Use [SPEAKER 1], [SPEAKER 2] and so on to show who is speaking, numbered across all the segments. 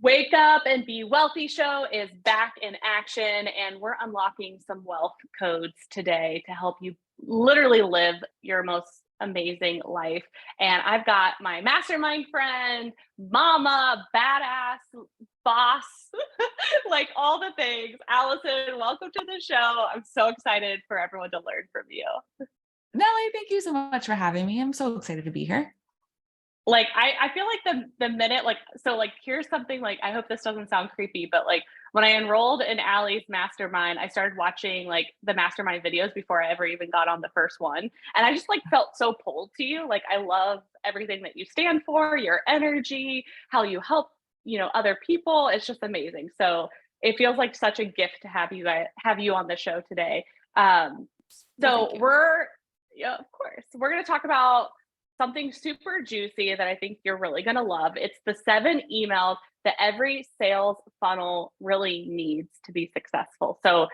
[SPEAKER 1] Wake Up and Be Wealthy show is back in action, and we're unlocking some wealth codes today to help you literally live your most amazing life. And I've got my mastermind friend, mama, badass, boss, like all the things. Allison, welcome to the show. I'm so excited for everyone to learn from you.
[SPEAKER 2] Nellie, thank you so much for having me. I'm so excited to be here.
[SPEAKER 1] Like I feel like the minute here's something, like, I hope this doesn't sound creepy, but like when I enrolled in Allie's mastermind, I started watching like the mastermind videos before I ever even got on the first one, and I just like felt so pulled to you. Like, I love everything that you stand for, your energy, how you help, other people. It's just amazing. So it feels like such a gift to have you on the show today.
[SPEAKER 2] Well, thank you.
[SPEAKER 1] Yeah, of course, we're going to talk about something super juicy that I think you're really going to love. It's the 7 emails that every sales funnel really needs to be successful. So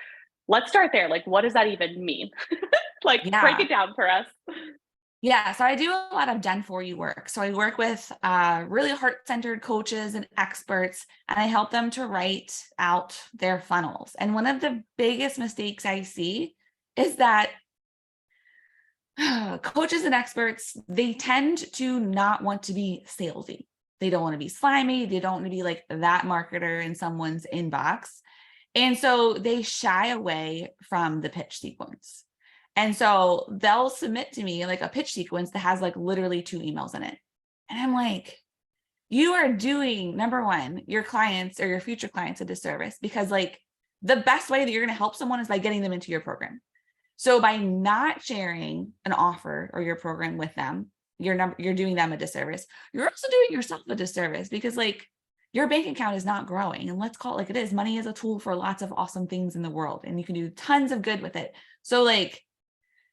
[SPEAKER 1] let's start there. Like, what does that even mean? Like, break
[SPEAKER 2] Yeah.
[SPEAKER 1] it down for us.
[SPEAKER 2] Yeah. So I do a lot of done for you work. So I work with really heart-centered coaches and experts, and I help them to write out their funnels. And one of the biggest mistakes I see is that coaches and experts, they tend to not want to be salesy. They don't want to be slimy. They don't want to be like that marketer in someone's inbox. And so they shy away from the pitch sequence. And so they'll submit to me like a pitch sequence that has like literally 2 emails in it. And I'm like, you are doing, number one, your clients or your future clients a disservice, because like the best way that you're going to help someone is by getting them into your program. So by not sharing an offer or your program with them, you're doing them a disservice. You're also doing yourself a disservice, because like your bank account is not growing. And let's call it like it is. Money is a tool for lots of awesome things in the world, and you can do tons of good with it. So like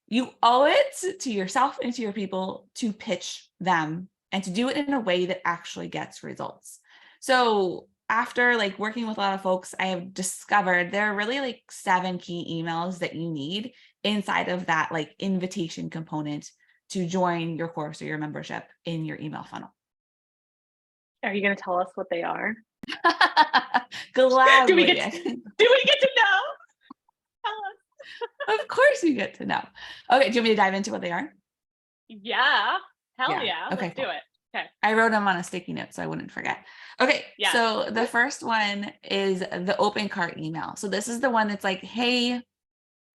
[SPEAKER 2] you owe it to yourself and to your people to pitch them and to do it in a way that actually gets results. So after like working with a lot of folks, I have discovered there are really like 7 key emails that you need inside of that like invitation component to join your course or your membership in your email funnel.
[SPEAKER 1] Are you going to tell us what they are?
[SPEAKER 2] Gladly.
[SPEAKER 1] Do we get to know? Tell us.
[SPEAKER 2] Of course you get to know. Okay, do you want me to dive into what they are?
[SPEAKER 1] Yeah. Hell yeah.
[SPEAKER 2] Okay,
[SPEAKER 1] Let's
[SPEAKER 2] cool.
[SPEAKER 1] do it. Okay.
[SPEAKER 2] I wrote them on a sticky note so I wouldn't forget. Okay,
[SPEAKER 1] Yeah.
[SPEAKER 2] so the first one is the open cart email. So this is the one that's like, hey,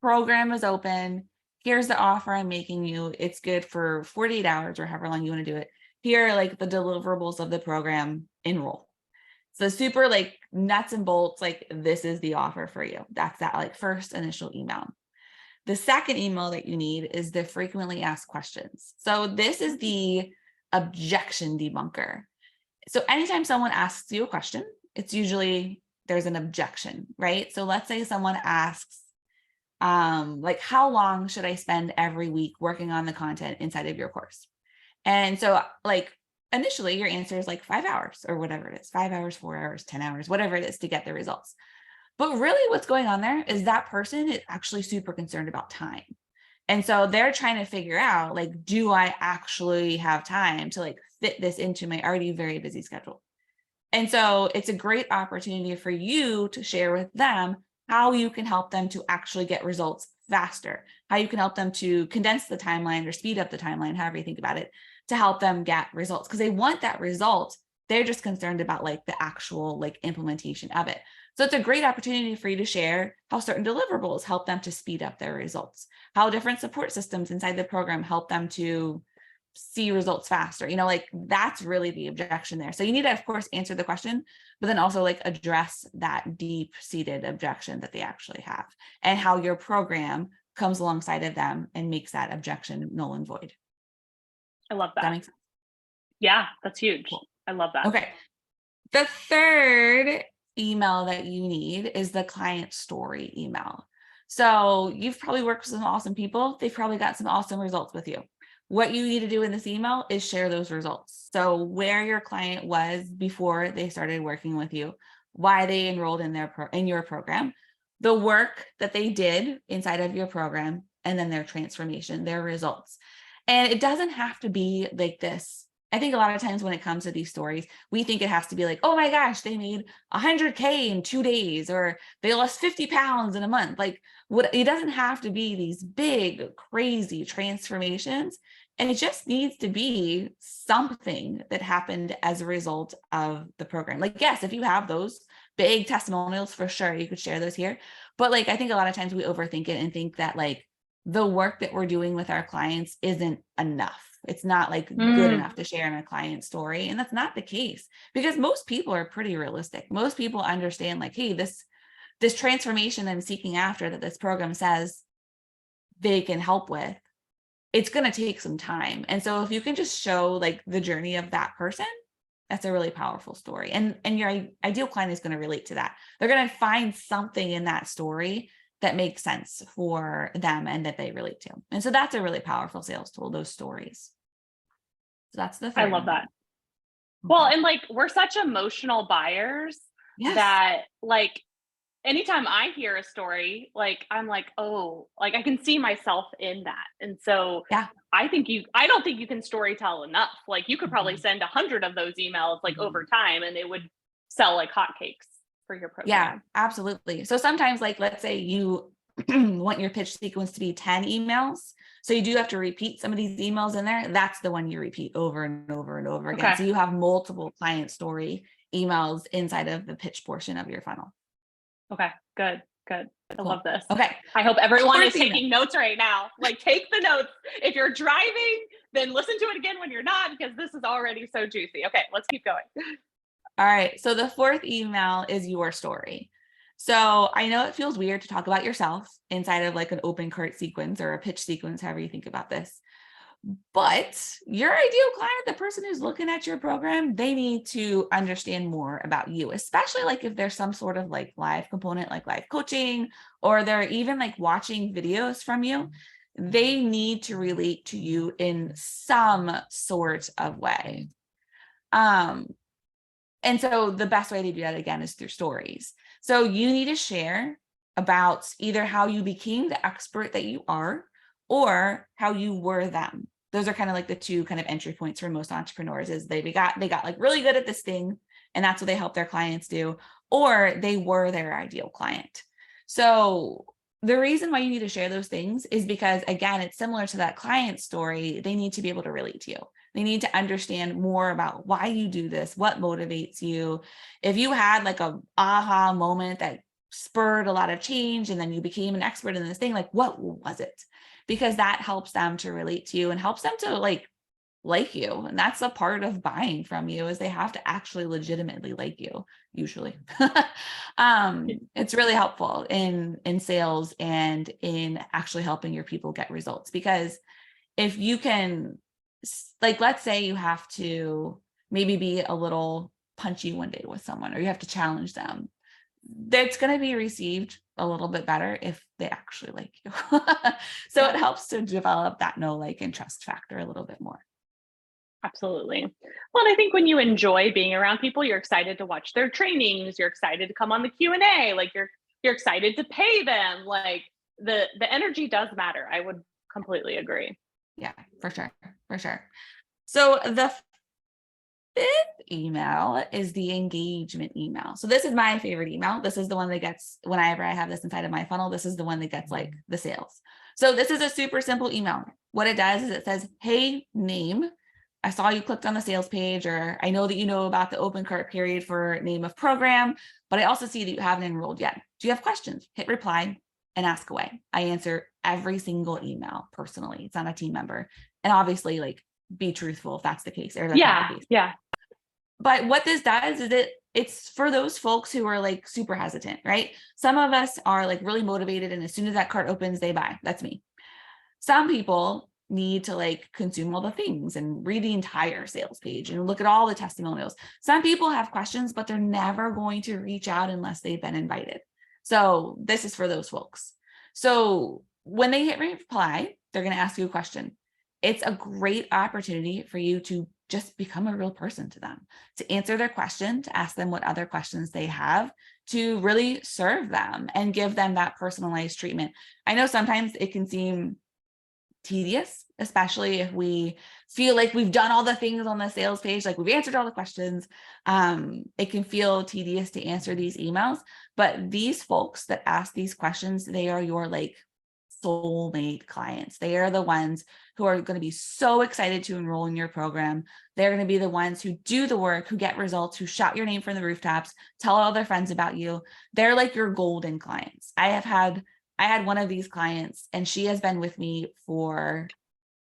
[SPEAKER 2] program is open. Here's the offer I'm making you. It's good for 48 hours or however long you want to do it. Here are like the deliverables of the program. Enroll. So super like nuts and bolts, like this is the offer for you. That's that like first initial email. The second email that you need is the frequently asked questions. So this is the objection debunker. So anytime someone asks you a question, it's usually there's an objection, right? So let's say someone asks, like, how long should I spend every week working on the content inside of your course? And so like initially your answer is like 5 hours or whatever it is, 5 hours, 4 hours, 10 hours, whatever it is to get the results. But really what's going on there is that person is actually super concerned about time. And so they're trying to figure out, like, do I actually have time to like fit this into my already very busy schedule? And so it's a great opportunity for you to share with them how you can help them to actually get results faster, how you can help them to condense the timeline or speed up the timeline, however you think about it, to help them get results, because they want that result. They're just concerned about like the actual like implementation of it. So it's a great opportunity for you to share how certain deliverables help them to speed up their results, how different support systems inside the program help them to see results faster. Like that's really the objection there. So you need to, of course, answer the question, but then also like address that deep-seated objection that they actually have and how your program comes alongside of them and makes that objection null and void.
[SPEAKER 1] I love that.
[SPEAKER 2] That makes sense?
[SPEAKER 1] Yeah, that's huge.
[SPEAKER 2] Cool.
[SPEAKER 1] I love that.
[SPEAKER 2] Okay. The third email that you need is the client story email. So you've probably worked with some awesome people. They've probably got some awesome results with you. What you need to do in this email is share those results. So where your client was before they started working with you, why they enrolled in your program, the work that they did inside of your program, and then their transformation, their results. And it doesn't have to be like this I think a lot of times when it comes to these stories, we think it has to be like, oh my gosh, they made 100K in 2 days, or they lost 50 pounds in a month. Like, what, it doesn't have to be these big, crazy transformations. And it just needs to be something that happened as a result of the program. Like, yes, if you have those big testimonials, for sure, you could share those here. But like, I think a lot of times we overthink it and think that like the work that we're doing with our clients isn't enough. It's not like good enough to share in a client story. And that's not the case, because most people are pretty realistic. Most people understand like, hey, this transformation I'm seeking after that this program says they can help with, it's going to take some time. And so if you can just show like the journey of that person, that's a really powerful story. And your ideal client is going to relate to that. They're going to find something in that story that makes sense for them and that they relate to. And so that's a really powerful sales tool, those stories. So that's the third.
[SPEAKER 1] I love that. Well, and like, we're such emotional buyers that like, anytime I hear a story, like, I'm like, oh, like I can see myself in that. And so I don't think you can story tell enough. Like, you could probably send 100 of those emails like over time, and it would sell like hotcakes for your program.
[SPEAKER 2] Yeah, absolutely. So sometimes, like, let's say you want your pitch sequence to be 10 emails. So you do have to repeat some of these emails in there. That's the one you repeat over and over and over again. So you have multiple client story emails inside of the pitch portion of your funnel.
[SPEAKER 1] Okay, good. I love this.
[SPEAKER 2] Okay.
[SPEAKER 1] I hope everyone is taking notes right now. Like, take the notes. If you're driving, then listen to it again when you're not, because this is already so juicy. Okay, let's keep going.
[SPEAKER 2] All right. So the fourth email is your story. So I know it feels weird to talk about yourself inside of like an open cart sequence or a pitch sequence, however you think about this. But your ideal client, the person who's looking at your program, they need to understand more about you, especially like if there's some sort of like live component, like live coaching, or they're even like watching videos from you. They need to relate to you in some sort of way. And so the best way to do that, again, is through stories. So you need to share about either how you became the expert that you are, or how you were them. Those are kind of like the two kind of entry points for most entrepreneurs, is they got like really good at this thing, and that's what they help their clients do, or they were their ideal client. So the reason why you need to share those things is because, again, it's similar to that client story. They need to be able to relate to you. They need to understand more about why you do this, what motivates you. If you had like a aha moment that spurred a lot of change and then you became an expert in this thing, like, what was it? Because that helps them to relate to you and helps them to like you. And that's a part of buying from you, is they have to actually legitimately like you, usually. It's really helpful in sales and in actually helping your people get results. Because if you can, like, let's say you have to maybe be a little punchy one day with someone, or you have to challenge them, that's going to be received a little bit better if they actually like you. So it helps to develop that know, like, and trust factor a little bit more.
[SPEAKER 1] Absolutely. Well, I think when you enjoy being around people, you're excited to watch their trainings, you're excited to come on the Q&A, like you're excited to pay them. Like, the energy does matter. I would completely agree.
[SPEAKER 2] Yeah, for sure. So the fifth email is the engagement email. So this is my favorite email. This is the one that gets, whenever I have this inside of my funnel, this is the one that gets like the sales. So this is a super simple email. What it does is it says, hey, name, I saw you clicked on the sales page, or I know that you know about the open cart period for name of program, but I also see that you haven't enrolled yet. Do you have questions? Hit reply and ask away. I answer every single email personally. It's not a team member. And obviously, like, be truthful if that's the case. Or that's not the case.
[SPEAKER 1] Yeah.
[SPEAKER 2] But what this does is it's for those folks who are like super hesitant, right? Some of us are like really motivated, and as soon as that cart opens, they buy. That's me. Some people need to like consume all the things and read the entire sales page and look at all the testimonials. Some people have questions, but they're never going to reach out unless they've been invited. So this is for those folks. So when they hit reply, they're going to ask you a question. It's a great opportunity for you to just become a real person to them, to answer their question, to ask them what other questions they have, to really serve them and give them that personalized treatment. I know sometimes it can seem tedious, especially if we feel like we've done all the things on the sales page, like we've answered all the questions. It can feel tedious to answer these emails, but these folks that ask these questions, they are your like soulmate clients. They are the ones who are going to be so excited to enroll in your program. They're going to be the ones who do the work, who get results, who shout your name from the rooftops, tell all their friends about you. They're like your golden clients. I had one of these clients, and she has been with me for,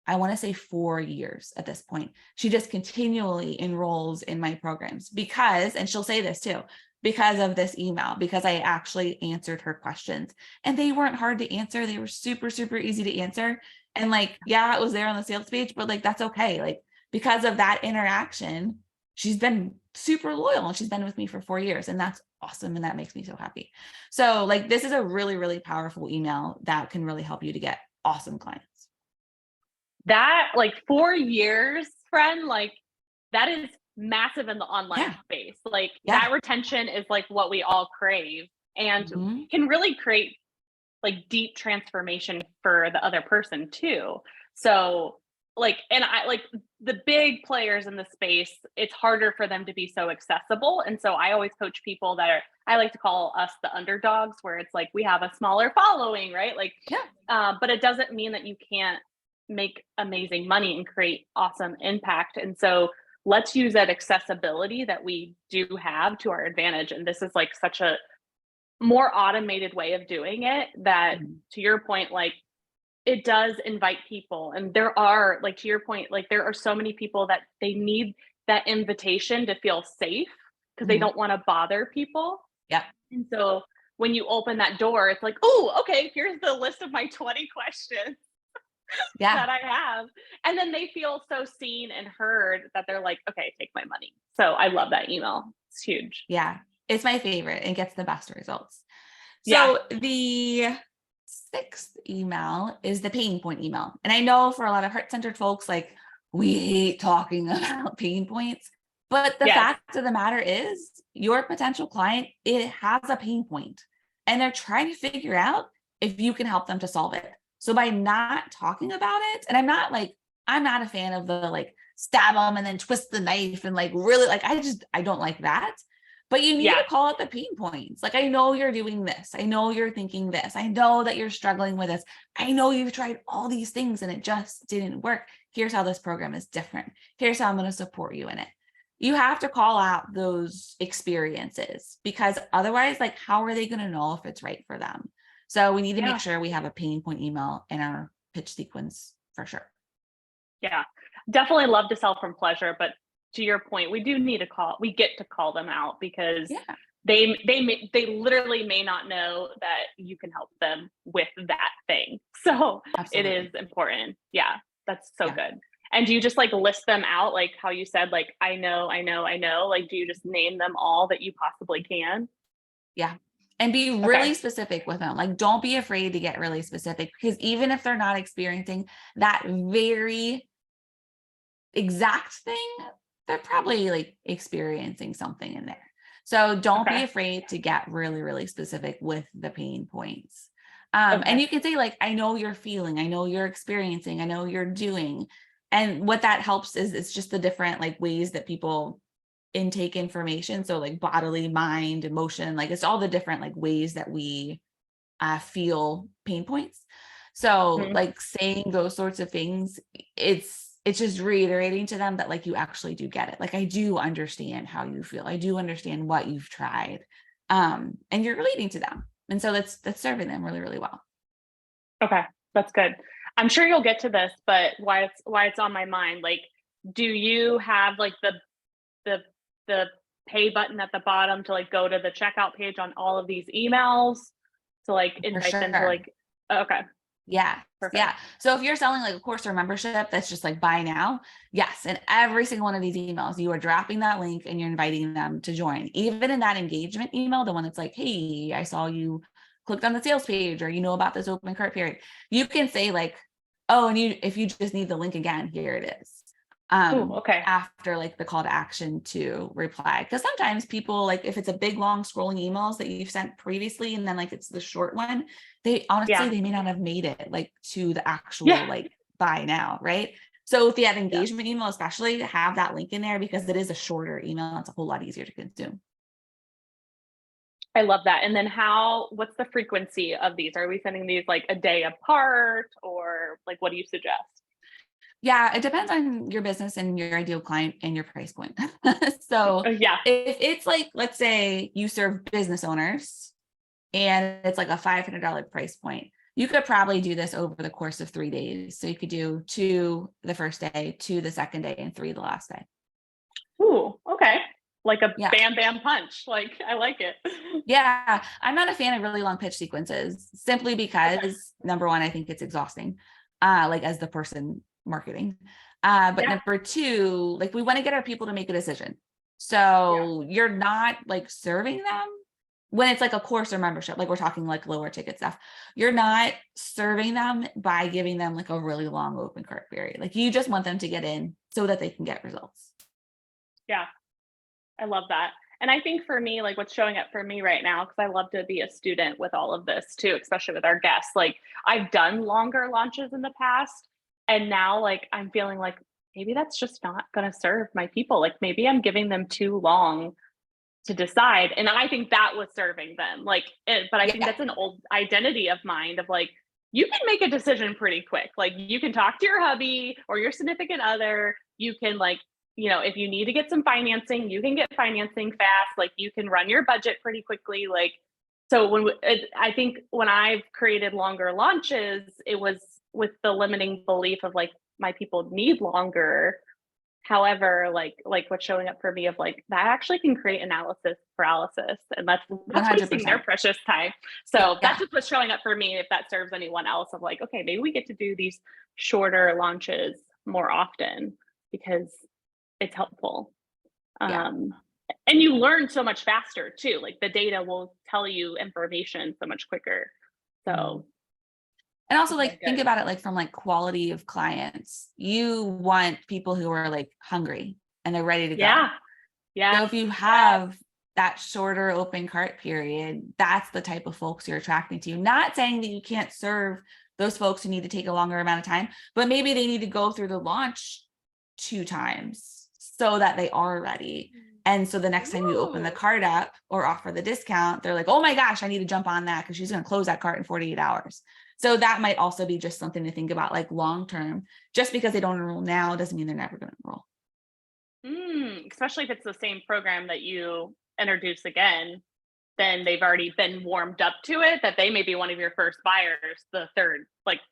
[SPEAKER 2] I want to say 4 years at this point. She just continually enrolls in my programs because, and she'll say this too, because of this email, because I actually answered her questions, and they weren't hard to answer. They were super, super easy to answer. And like, yeah, it was there on the sales page, but like, that's okay. Like, because of that interaction, she's been super loyal, and she's been with me for 4 years, and that's awesome. And that makes me so happy. So like, this is a really, really powerful email that can really help you to get awesome clients.
[SPEAKER 1] That like 4 years, friend, like that is massive in the online space. Like that retention is like what we all crave, and can really create like deep transformation for the other person too. So like, and I like the big players in the space, it's harder for them to be so accessible. And so I always coach people that are, I like to call us the underdogs, where it's like we have a smaller following, right? Like, but it doesn't mean that you can't make amazing money and create awesome impact. And so let's use that accessibility that we do have to our advantage. And this is like such a more automated way of doing it that, to your point, like it does invite people. And there are, like, to your point, like there are so many people that they need that invitation to feel safe because they don't want to bother people.
[SPEAKER 2] Yeah.
[SPEAKER 1] And so when you open that door, it's like, oh, okay, here's the list of my 20 questions that I have. And then they feel so seen and heard that they're like, okay, take my money. So I love that email. It's huge.
[SPEAKER 2] Yeah. It's my favorite and gets the best results. So the 6th email is the pain point email. And I know for a lot of heart-centered folks, like we hate talking about pain points, but the fact of the matter is your potential client, it has a pain point and they're trying to figure out if you can help them to solve it. So by not talking about it, and I'm not a fan of the like stab them and then twist the knife and like really like, I don't like that. But you need to call out the pain points. Like, I know you're doing this. I know you're thinking this. I know that you're struggling with this. I know you've tried all these things and it just didn't work. Here's how this program is different. Here's how I'm going to support you in it. You have to call out those experiences, because otherwise, like, how are they going to know if it's right for them? So we need to make sure we have a pain point email in our pitch sequence for sure.
[SPEAKER 1] Yeah, definitely love to sell from pleasure, but to your point, we do need to we get to call them out, because they literally may not know that you can help them with that thing. So Absolutely. It is important. Yeah, that's so good. And do you just like list them out, like how you said, like, I know, like, do you just name them all that you possibly can?
[SPEAKER 2] Yeah. And be really specific with them. Like, don't be afraid to get really specific, because even if they're not experiencing that very exact thing, they're probably like experiencing something in there. So don't be afraid to get really, really specific with the pain points. And you can say like, I know you're feeling, I know you're experiencing, I know you're doing. And what that helps is it's just the different like ways that people intake information. So like bodily, mind, emotion, like it's all the different like ways that we feel pain points. So like saying those sorts of things, it's just reiterating to them that like you actually do get it. Like, I do understand how you feel. I do understand what you've tried. And you're relating to them. And so that's serving them really, really well.
[SPEAKER 1] Okay. That's good. I'm sure you'll get to this, but why it's on my mind, like, do you have like the pay button at the bottom to like go to the checkout page on all of these emails to like invite them to like,
[SPEAKER 2] Yeah. Perfect. Yeah. So if you're selling like a course or membership that's just like buy now, yes. And every single one of these emails, you are dropping that link and you're inviting them to join. Even in that engagement email, the one that's like, hey, I saw you clicked on the sales page, or you know about this open cart period, you can say like, oh, and if you just need the link again, here it is. After like the call to action to reply. Because sometimes people, like if it's a big long scrolling emails that you've sent previously and then like it's the short one, they honestly they may not have made it like to the actual like buy now, right? So with the engagement email, especially, have that link in there because it is a shorter email. It's a whole lot easier to consume.
[SPEAKER 1] I love that. And then what's the frequency of these? Are we sending these like a day apart, or like, what do you suggest?
[SPEAKER 2] Yeah, it depends on your business and your ideal client and your price point. So
[SPEAKER 1] Yeah.
[SPEAKER 2] if it's like, let's say you serve business owners and it's like a $500 price point, you could probably do this over the course of 3 days. So you could do 2 the first day, 2 the second day, and 3 the last day.
[SPEAKER 1] Ooh, okay. Like a
[SPEAKER 2] Yeah.
[SPEAKER 1] bam, bam punch. Like, I like it.
[SPEAKER 2] Yeah. I'm not a fan of really long pitch sequences simply because number one, I think it's exhausting, like as the person marketing. But number two, like we want to get our people to make a decision. So you're not like serving them when it's like a course or membership, like we're talking like lower ticket stuff. You're not serving them by giving them like a really long open cart period. Like you just want them to get in so that they can get results.
[SPEAKER 1] Yeah. I love that. And I think for me, like what's showing up for me right now, because I love to be a student with all of this too, especially with our guests. Like I've done longer launches in the past, and now like I'm feeling like maybe that's just not going to serve my people. Like maybe I'm giving them too long to decide. And I think that was serving them. But I think that's an old identity of mine of like, you can make a decision pretty quick. Like you can talk to your hubby or your significant other. You can like, if you need to get some financing, you can get financing fast. Like you can run your budget pretty quickly. Like, so I think when I've created longer launches, it was with the limiting belief of like, my people need longer. However, like what's showing up for me of like that actually can create analysis paralysis, and that's
[SPEAKER 2] 100%.
[SPEAKER 1] wasting their precious time. So that's just what's showing up for me. If that serves anyone else, of like, okay, maybe we get to do these shorter launches more often because it's helpful. And you learn so much faster too. Like the data will tell you information so much quicker. So.
[SPEAKER 2] And also like think about it like from like quality of clients. You want people who are like hungry and they're ready to go. Yeah. So if you have that shorter open cart period, that's the type of folks you're attracting to. Not saying that you can't serve those folks who need to take a longer amount of time, but maybe they need to go through the launch 2 times so that they are ready. And so the next time you open the cart up or offer the discount, they're like, oh my gosh, I need to jump on that because she's going to close that cart in 48 hours. So that might also be just something to think about, like long-term. Just because they don't enroll now doesn't mean they're never going to enroll.
[SPEAKER 1] Especially if it's the same program that you introduce again, then they've already been warmed up to it, that they may be one of your first buyers, the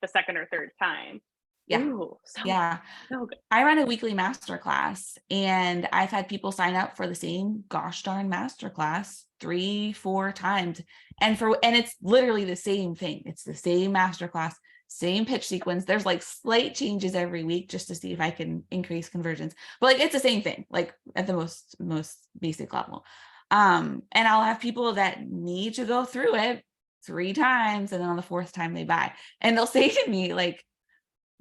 [SPEAKER 1] second or third time.
[SPEAKER 2] Yeah.
[SPEAKER 1] Ooh,
[SPEAKER 2] so good. I run a weekly masterclass and I've had people sign up for the same gosh darn masterclass 3-4 times. And it's literally the same thing. It's the same masterclass, same pitch sequence. There's like slight changes every week just to see if I can increase conversions, but like, it's the same thing, like at the most basic level. And I'll have people that need to go through it 3 times. And then on the 4th time they buy, and they'll say to me like,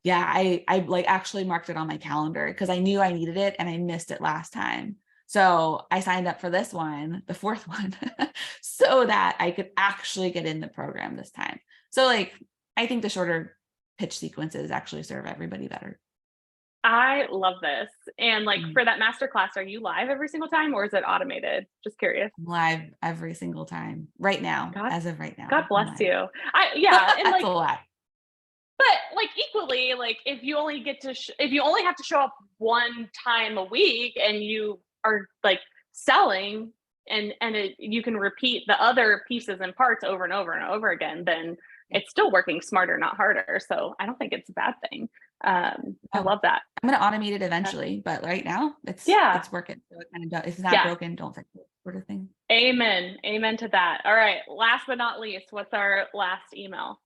[SPEAKER 2] yeah, I like actually marked it on my calendar because I knew I needed it and I missed it last time. So I signed up for this one, the 4th one, so that I could actually get in the program this time. So like, I think the shorter pitch sequences actually serve everybody better.
[SPEAKER 1] I love this. And like for that masterclass, are you live every single time or is it automated? Just curious.
[SPEAKER 2] Live every single time right now, as of right now.
[SPEAKER 1] God bless you. And
[SPEAKER 2] that's
[SPEAKER 1] like
[SPEAKER 2] a lot.
[SPEAKER 1] But like equally, like if you only have to show up 1 time a week and you are like selling and you can repeat the other pieces and parts over and over and over again, then it's still working smarter, not harder. So I don't think it's a bad thing. I love that.
[SPEAKER 2] I'm going to automate it eventually, but right now it's working. So it kind of does. If it's not broken, don't fix it, sort of thing.
[SPEAKER 1] Amen to that. All right. Last but not least, what's our last email?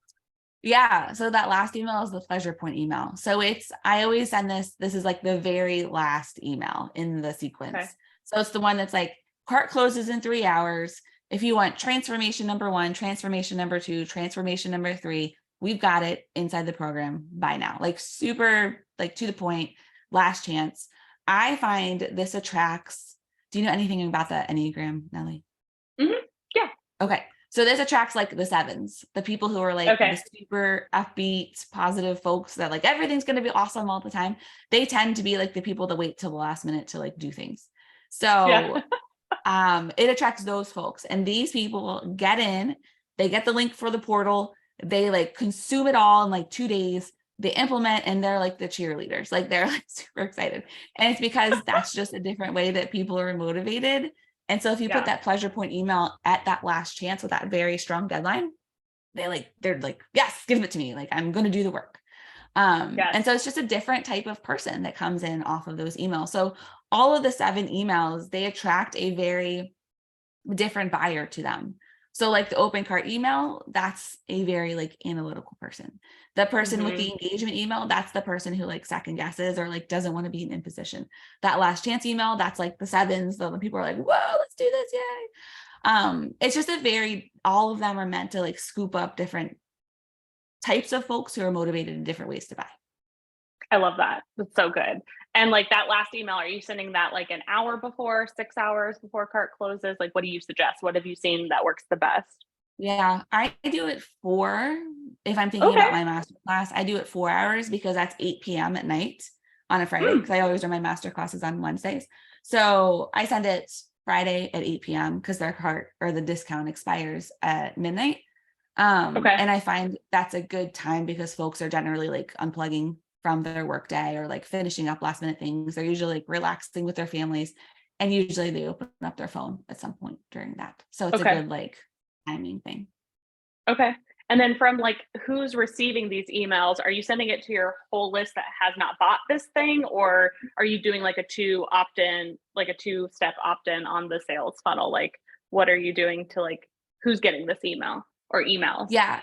[SPEAKER 2] Yeah. So that last email is the pleasure point email. So I always send this is like the very last email in the sequence. Okay. So it's the one that's like, cart closes in 3 hours. If you want transformation number 1, transformation number 2, transformation number 3, we've got it inside the program by now. Like super, like to the point, last chance. I find this attracts, do you know anything about the Enneagram, Nellie?
[SPEAKER 1] Mm-hmm. Yeah.
[SPEAKER 2] Okay. So this attracts like the sevens, the people who are like the
[SPEAKER 1] Okay.
[SPEAKER 2] super upbeat, positive folks that like everything's going to be awesome all the time. They tend to be like the people that wait till the last minute to like do things.
[SPEAKER 1] Yeah.
[SPEAKER 2] So it attracts those folks, and these people get in, they get the link for the portal, they like consume it all in like 2 days, they implement, and they're like the cheerleaders, like they're like super excited. And it's because that's just a different way that people are motivated. And so if you put
[SPEAKER 1] Yeah.
[SPEAKER 2] that pleasure point email at that last chance with that very strong deadline, they're like, yes, give it to me, like I'm going to do the work.
[SPEAKER 1] Yes.
[SPEAKER 2] And so it's just a different type of person that comes in off of those emails. So all of the 7 emails, they attract a very different buyer to them. So like the open cart email, that's a very like analytical person. The person with
[SPEAKER 1] Hmm.
[SPEAKER 2] the engagement email, that's the person who like second guesses or like doesn't want to be in imposition. That last chance email, that's like the sevens. So the people are like, whoa, let's do this. Yay. It's just all of them are meant to like scoop up different types of folks who are motivated in different ways to buy.
[SPEAKER 1] I love that. That's so good. And like that last email, are you sending that like an hour before, 6 hours before cart closes? Like, what do you suggest? What have you seen that works the best?
[SPEAKER 2] Yeah, I do it if I'm thinking
[SPEAKER 1] Okay.
[SPEAKER 2] about my master class, I do it 4 hours because that's 8 p.m. at night on a Friday,
[SPEAKER 1] Mm,
[SPEAKER 2] because I always run my master classes on Wednesdays. So I send it Friday at 8 p.m. because their cart or the discount expires at midnight.
[SPEAKER 1] okay.
[SPEAKER 2] And I find that's a good time because folks are generally like unplugging from their workday or like finishing up last minute things. They're usually like relaxing with their families, and usually they open up their phone at some point during that. So it's a
[SPEAKER 1] Okay.
[SPEAKER 2] good like timing thing.
[SPEAKER 1] Okay. And then from like who's receiving these emails, are you sending it to your whole list that has not bought this thing? Or are you doing like a like a 2-step opt-in on the sales funnel? Like what are you doing to like who's getting this email or emails?
[SPEAKER 2] Yeah,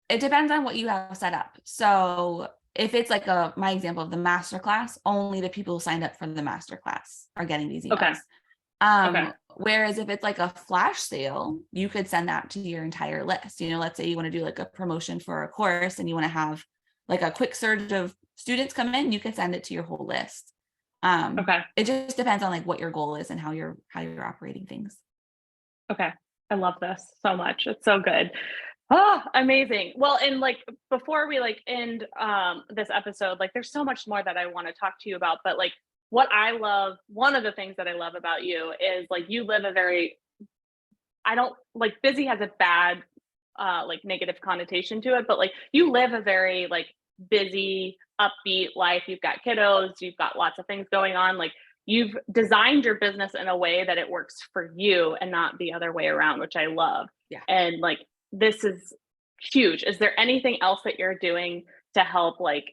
[SPEAKER 2] it depends on what you have set up. So if it's like my example of the master class, only the people who signed up for the master class are getting these
[SPEAKER 1] Okay.
[SPEAKER 2] emails.
[SPEAKER 1] Okay.
[SPEAKER 2] Whereas if it's like a flash sale, you could send that to your entire list. Let's say you want to do like a promotion for a course and you want to have like a quick surge of students come in, you could send it to your whole list.
[SPEAKER 1] Okay.
[SPEAKER 2] It just depends on like what your goal is and how you're operating things.
[SPEAKER 1] Okay. I love this so much. It's so good. Oh, amazing. Well, and like before we like end this episode, like there's so much more that I want to talk to you about, but like what I love, one of the things that I love about you is like you live a very I don't like busy has a bad like negative connotation to it, but like you live a very like busy, upbeat life. You've got kiddos, you've got lots of things going on. Like you've designed your business in a way that it works for you and not the other way around, which I love.
[SPEAKER 2] Yeah.
[SPEAKER 1] And like this is huge. Is there anything else that you're doing to help like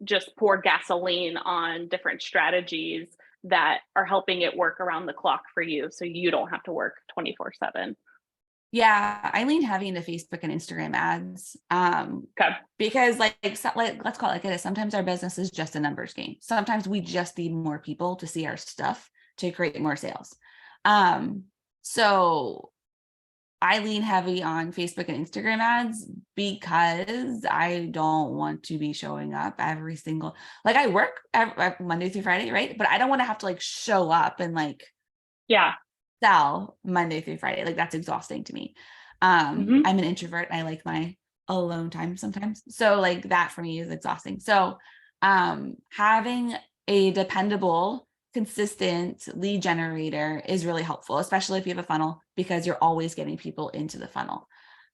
[SPEAKER 1] just pour gasoline on different strategies that are helping it work around the clock for you so you don't have to work 24/7?
[SPEAKER 2] Yeah, I lean heavy into Facebook and Instagram ads.
[SPEAKER 1] Okay.
[SPEAKER 2] Because like let's call it like it is. Sometimes our business is just a numbers game. Sometimes we just need more people to see our stuff to create more sales. So I lean heavy on Facebook and Instagram ads because I don't want to be showing up every single, like I work Monday through Friday, right? But I don't want to have to like show up and like
[SPEAKER 1] Yeah.
[SPEAKER 2] sell Monday through Friday. Like that's exhausting to me.
[SPEAKER 1] Mhm.
[SPEAKER 2] I'm an introvert. I like my alone time sometimes. So like that for me is exhausting. So having a dependable, consistent lead generator is really helpful, especially if you have a funnel, because you're always getting people into the funnel.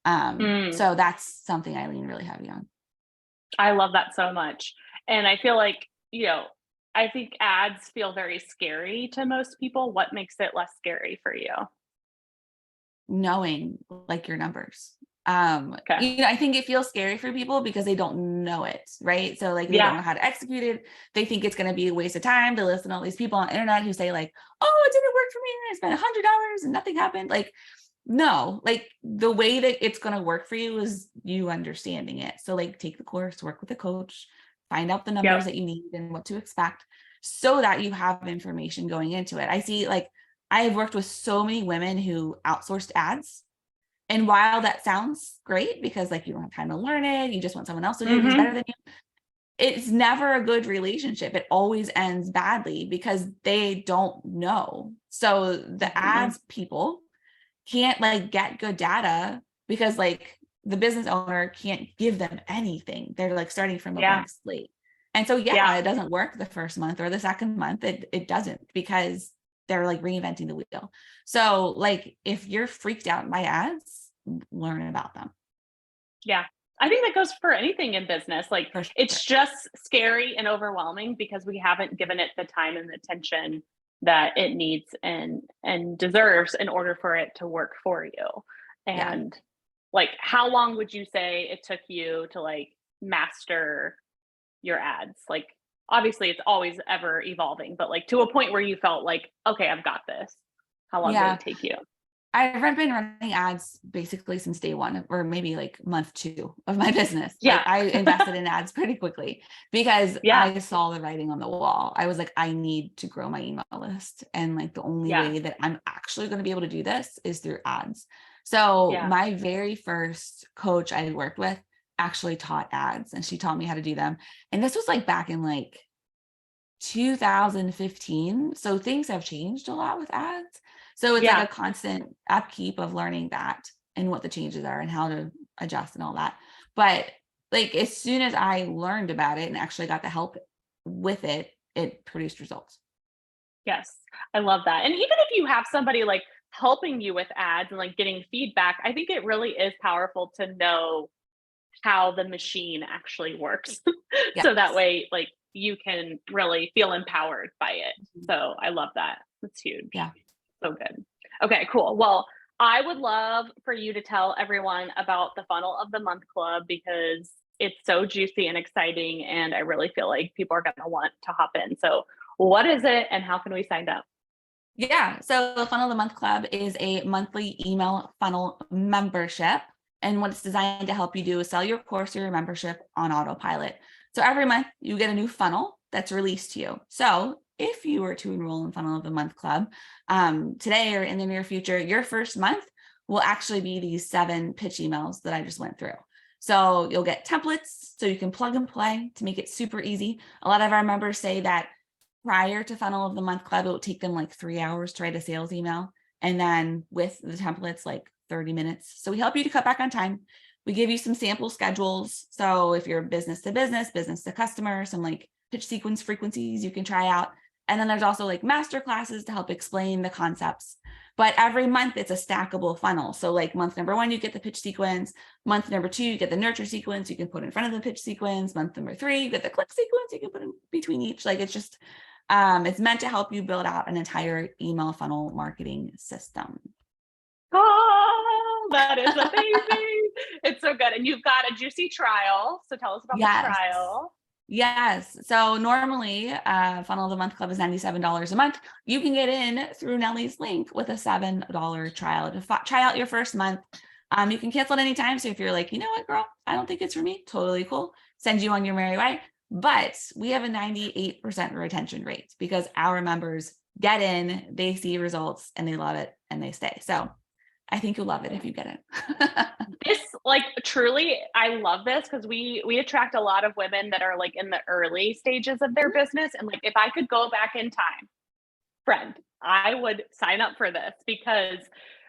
[SPEAKER 1] Mm.
[SPEAKER 2] So that's something I lean really heavy on.
[SPEAKER 1] I love that so much. And I feel like, I think ads feel very scary to most people. What makes it less scary for you?
[SPEAKER 2] Knowing like your numbers.
[SPEAKER 1] Okay.
[SPEAKER 2] I think it feels scary for people because they don't know it, right? So like they don't
[SPEAKER 1] Yeah.
[SPEAKER 2] know how to execute it. They think it's going to be a waste of time to listen to all these people on the internet who say like, oh, it didn't work for me. I spent $100 and nothing happened. Like, no, like the way that it's going to work for you is you understanding it. So like take the course, work with a coach, find out the numbers
[SPEAKER 1] Yep.
[SPEAKER 2] that you need and what to expect so that you have information going into it. I see like I have worked with so many women who outsourced ads. And while that sounds great because like you don't have time to learn it, you just want someone else to do it who's better
[SPEAKER 1] Mhm.
[SPEAKER 2] than you, it's never a good relationship. It always ends badly because they don't know. So the
[SPEAKER 1] Mhm.
[SPEAKER 2] ads people can't like get good data because like the business owner can't give them anything. They're like starting from a
[SPEAKER 1] Yeah.
[SPEAKER 2] blank slate. And so,
[SPEAKER 1] Yeah.
[SPEAKER 2] it doesn't work the first month or the second month. It doesn't, because they're like reinventing the wheel. So like, if you're freaked out by ads, learn about them.
[SPEAKER 1] Yeah. I think that goes for anything in business. Like
[SPEAKER 2] For sure.
[SPEAKER 1] it's just scary and overwhelming because we haven't given it the time and the attention that it needs and deserves in order for it to work for you.
[SPEAKER 2] Yeah.
[SPEAKER 1] And like how long would you say it took you to like master your ads? Like obviously it's always ever evolving, but like to a point where you felt like, okay, I've got this. How long did
[SPEAKER 2] Yeah.
[SPEAKER 1] it take you?
[SPEAKER 2] I've been running ads basically since day one, or maybe like month 2 of my business.
[SPEAKER 1] Yeah.
[SPEAKER 2] Like I invested in ads pretty quickly because
[SPEAKER 1] Yeah.
[SPEAKER 2] I saw the writing on the wall. I was like, I need to grow my email list. And like the only
[SPEAKER 1] Yeah.
[SPEAKER 2] way that I'm actually going to be able to do this is through ads. So
[SPEAKER 1] Yeah.
[SPEAKER 2] my very first coach I worked with actually taught ads, and she taught me how to do them. And this was like back in like 2015. So things have changed a lot with ads. So it's like
[SPEAKER 1] Yeah.
[SPEAKER 2] a constant upkeep of learning that and what the changes are and how to adjust and all that. But like as soon as I learned about it and actually got the help with it, it produced results.
[SPEAKER 1] Yes, I love that. And even if you have somebody like helping you with ads and like getting feedback, I think it really is powerful to know how the machine actually works. So that
[SPEAKER 2] Yes.
[SPEAKER 1] way, like you can really feel empowered by it. So I love that. That's huge.
[SPEAKER 2] Yeah.
[SPEAKER 1] So good. Okay, cool. Well, I would love for you to tell everyone about the Funnel of the Month Club because it's so juicy and exciting. And I really feel like people are going to want to hop in. So, what is it and how can we sign up?
[SPEAKER 2] Yeah. So the Funnel of the Month Club is a monthly email funnel membership. And what it's designed to help you do is sell your course or your membership on autopilot. So every month you get a new funnel that's released to you. So if you were to enroll in Funnel of the Month Club today or in the near future, your first month will actually be these 7 pitch emails that I just went through. So you'll get templates so you can plug and play to make it super easy. A lot of our members say that prior to Funnel of the Month Club, it would take them like 3 hours to write a sales email. And then with the templates, like 30 minutes. So we help you to cut back on time. We give you some sample schedules. So if you're business to business, business to customer, some like pitch sequence frequencies you can try out. And then there's also like master classes to help explain the concepts. But every month it's a stackable funnel. So like month number 1, you get the pitch sequence. Month number 2, you get the nurture sequence. You can put in front of the pitch sequence. Month number 3, you get the click sequence. You can put in between each. Like it's just, it's meant to help you build out an entire email funnel marketing system.
[SPEAKER 1] Oh, that is amazing. It's so good. And you've got a juicy trial. So tell us about the
[SPEAKER 2] Yes.
[SPEAKER 1] trial.
[SPEAKER 2] Yes. So normally, Funnel of the Month Club is $97 a month. You can get in through Nellie's link with a $7 trial to try out your first month. You can cancel at any time. So if you're like, you know what, girl, I don't think it's for me, totally cool. Send you on your merry way. But we have a 98% retention rate because our members get in, they see results, and they love it, and they stay. So I think you'll love it if you get it.
[SPEAKER 1] This like truly, I love this because we attract a lot of women that are like in the early stages of their business. And like if I could go back in time, friend, I would sign up for this because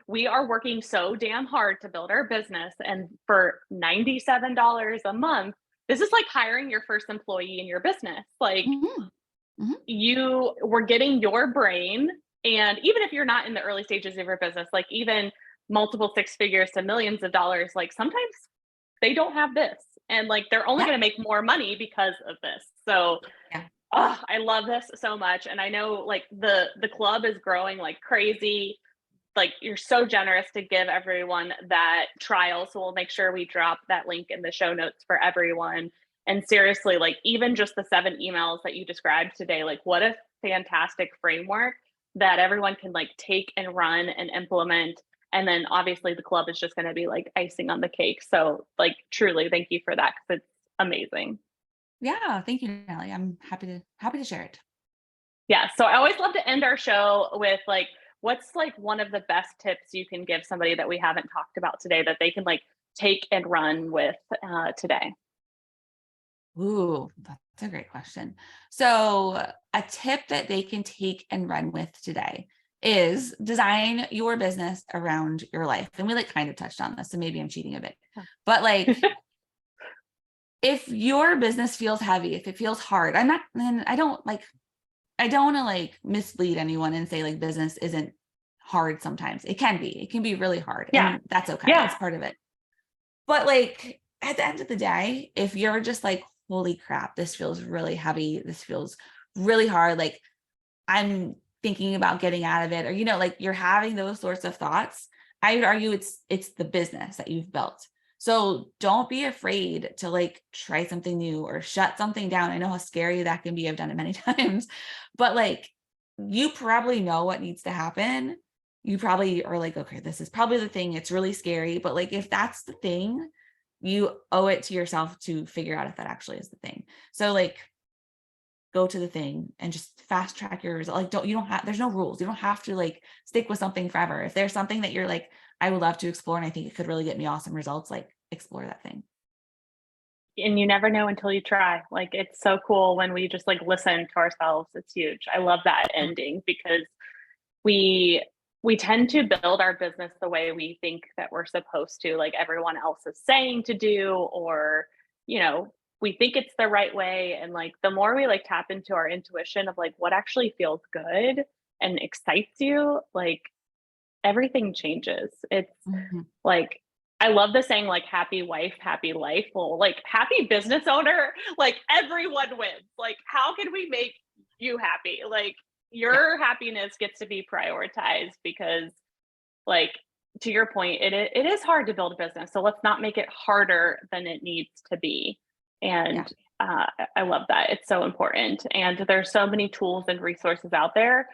[SPEAKER 1] we are working so damn hard to build our business. And for $97 a month, this is like hiring your first employee in your business. Like
[SPEAKER 2] Mhm. Mhm.
[SPEAKER 1] you were getting your brain. And even if you're not in the early stages of your business, like even multiple 6 figures to millions of dollars, like sometimes they don't have this. And like they're only
[SPEAKER 2] Yeah.
[SPEAKER 1] going to make more money because of this. So
[SPEAKER 2] Yeah.
[SPEAKER 1] oh, I love this so much. And I know like the club is growing like crazy. Like you're so generous to give everyone that trial. So we'll make sure we drop that link in the show notes for everyone. And seriously, like even just the 7 emails that you described today, like what a fantastic framework that everyone can like take and run and implement. And then obviously the club is just going to be like icing on the cake. So like truly thank you for that because it's amazing.
[SPEAKER 2] Yeah. Thank you, Nellie. I'm happy to share it.
[SPEAKER 1] Yeah. So I always love to end our show with like, what's like one of the best tips you can give somebody that we haven't talked about today that they can like take and run with today?
[SPEAKER 2] Ooh, that's a great question. So, a tip that they can take and run with today is design your business around your life. And we like kind of touched on this, so maybe I'm cheating a bit, but like, if your business feels heavy, if it feels hard, I don't want to like mislead anyone and say like business isn't hard. Sometimes it can be really hard,
[SPEAKER 1] Yeah.
[SPEAKER 2] and that's okay.
[SPEAKER 1] Yeah.
[SPEAKER 2] It's part of it. But like at the end of the day, if you're just like, holy crap, this feels really heavy, this feels really hard, like I'm thinking about getting out of it, or, like you're having those sorts of thoughts, I would argue it's the business that you've built. So don't be afraid to like try something new or shut something down. I know how scary that can be. I've done it many times, but like, you probably know what needs to happen. You probably are like, okay, this is probably the thing. It's really scary. But like, if that's the thing, you owe it to yourself to figure out if that actually is the thing. So like, go to the thing and just fast track your result. Like, there's no rules. You don't have to like stick with something forever. If there's something that you're like, I would love to explore and I think it could really get me awesome results, like explore that thing.
[SPEAKER 1] And you never know until you try. Like, it's so cool when we just like listen to ourselves. It's huge. I love that ending, because we tend to build our business the way we think that we're supposed to, like everyone else is saying to do, or we think it's the right way. And like, the more we like tap into our intuition of like what actually feels good and excites you, like everything changes. It's
[SPEAKER 2] Mhm.
[SPEAKER 1] like, I love the saying, like, happy wife, happy life. Well, like, happy business owner, like, everyone wins. Like, how can we make you happy? Like,
[SPEAKER 2] Yeah.
[SPEAKER 1] your happiness gets to be prioritized, because, like, to your point, it is hard to build a business. So let's not make it harder than it needs to be.
[SPEAKER 2] Yeah.
[SPEAKER 1] And I love that. It's so important. And there's so many tools and resources out there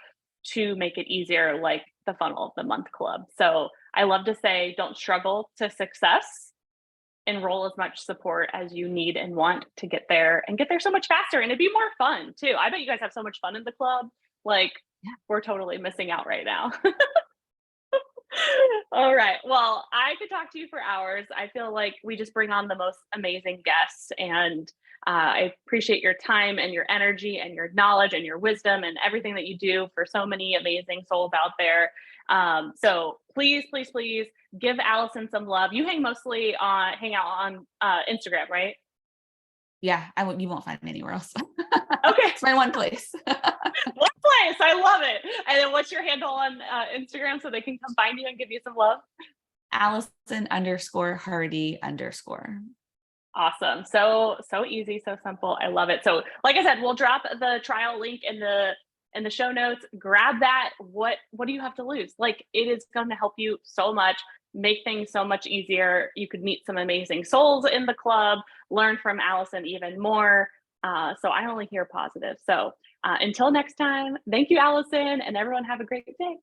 [SPEAKER 1] to make it easier, like the Funnel of the Month Club. So I love to say, don't struggle to success. Enroll as much support as you need and want to get there, and get there so much faster. And it'd be more fun too. I bet you guys have so much fun in the club. Like,
[SPEAKER 2] Yeah.
[SPEAKER 1] we're totally missing out right now. All right. Well, I could talk to you for hours. I feel like we just bring on the most amazing guests, and I appreciate your time and your energy and your knowledge and your wisdom and everything that you do for so many amazing souls out there. So please, please, please give Allison some love. You hang out on Instagram, right?
[SPEAKER 2] Yeah. You won't find me anywhere else.
[SPEAKER 1] Okay.
[SPEAKER 2] It's my one place.
[SPEAKER 1] One place. I love it. And then what's your handle on Instagram so they can come find you and give you some love?
[SPEAKER 2] Allison_Hardy_.
[SPEAKER 1] Awesome. So easy, so simple. I love it. So like I said, we'll drop the trial link in the show notes. Grab that. What do you have to lose? Like, it is going to help you so much, make things so much easier. You could meet some amazing souls in the club, learn from Allison even more. So I only hear positive. So until next time, thank you, Allison, and everyone have a great day.